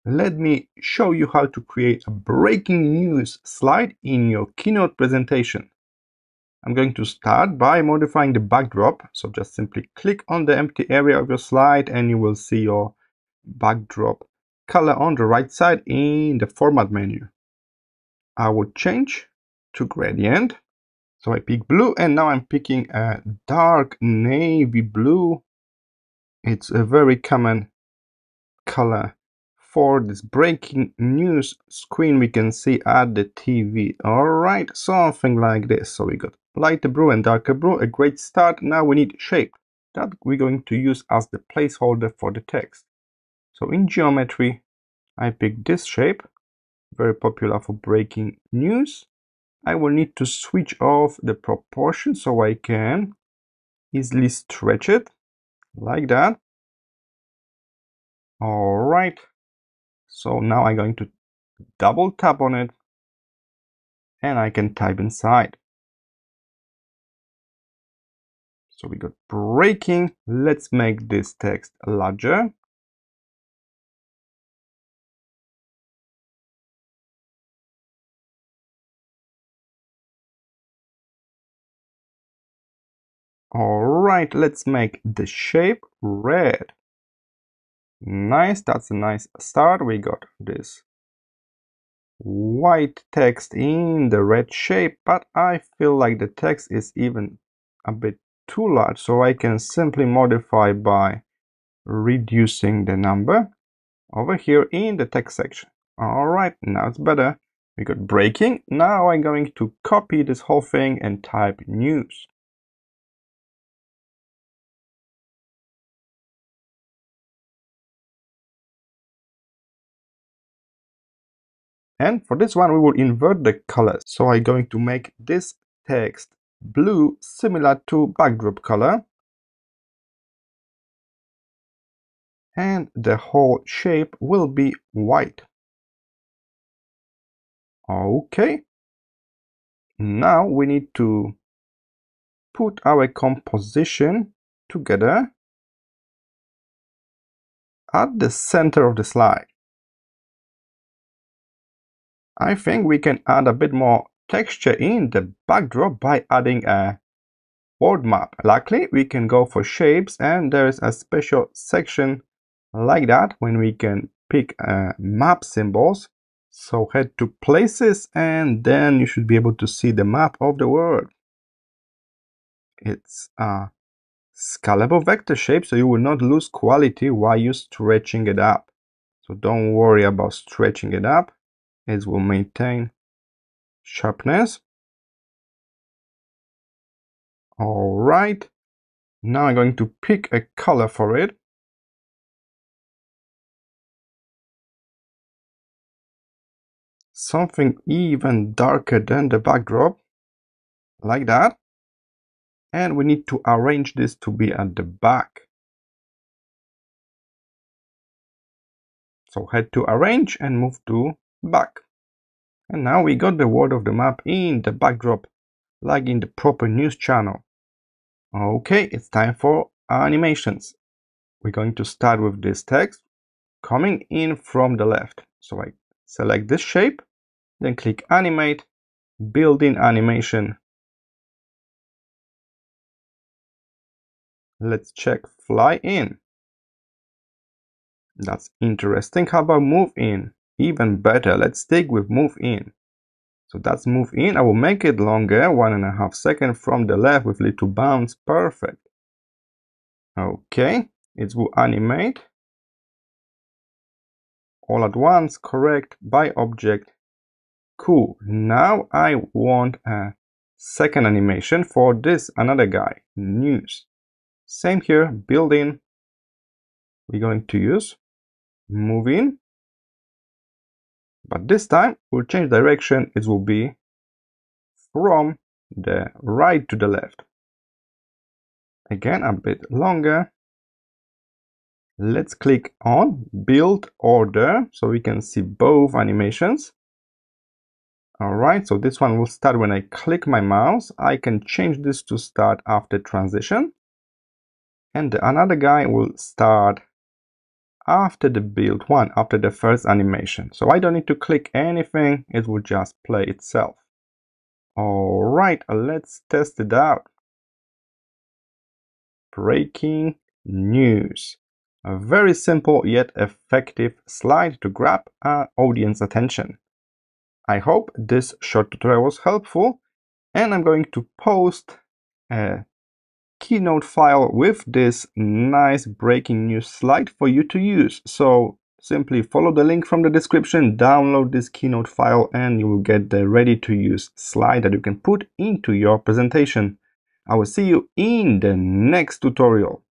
let me show you how to create a breaking news slide in your Keynote presentation. I'm going to start by modifying the backdrop. So just simply click on the empty area of your slide and you will see your backdrop color on the right side in the format menu. I will change to gradient. So I pick blue and now I'm picking a dark navy blue. It's a very common color for this breaking news screen we can see at the TV. Alright, something like this. So we got lighter blue and darker blue, a great start. Now we need shape that we're going to use as the placeholder for the text. So in geometry, I pick this shape, very popular for breaking news. I will need to switch off the proportion so I can easily stretch it like that. Alright, so now I'm going to double tap on it and I can type inside. So we got breaking. Let's make this text larger. Alright, let's make the shape red. Nice, that's a nice start. We got this white text in the red shape, but I feel like the text is even a bit too large, so I can simply modify by reducing the number over here in the text section. Alright, now it's better. We got breaking. Now I'm going to copy this whole thing and type news. And for this one, we will invert the colors. So I'm going to make this text blue, similar to backdrop color. And the whole shape will be white. Okay. Now we need to put our composition together at the center of the slide. I think we can add a bit more texture in the backdrop by adding a word map. Luckily, we can go for shapes and there is a special section like that when we can pick map symbols. So head to places and then you should be able to see the map of the word. It's a scalable vector shape, so you will not lose quality while you're stretching it up. So don't worry about stretching it up. It will maintain sharpness. Alright, now I'm going to pick a color for it. Something even darker than the backdrop, like that. And we need to arrange this to be at the back. So head to arrange and move to back. And now we got the word of the map in the backdrop, like in the proper news channel. Okay, it's time for animations. We're going to start with this text coming in from the left. So I select this shape, then click animate, build in animation. Let's check fly in. That's interesting. How about move in? Even better. Let's stick with move in. So that's move in. I will make it longer, 1.5 seconds from the left with little bounce. Perfect. Okay, it will animate all at once. Correct. By object. Cool. Now I want a second animation for this another guy, news. Same here, build in. We're going to use move in, but this time we'll change direction. It will be from the right to the left. Again, a bit longer. Let's click on build order so we can see both animations. Alright, so this one will start when I click my mouse. I can change this to start after transition. And another guy will start after the build one, after the first animation. So I don't need to click anything, it will just play itself. All right, let's test it out. Breaking news. A very simple yet effective slide to grab our audience attention. I hope this short tutorial was helpful, and I'm going to post a Keynote file with this nice breaking news slide for you to use. So simply follow the link from the description, download this Keynote file, and you will get the ready to use slide that you can put into your presentation. I will see you in the next tutorial.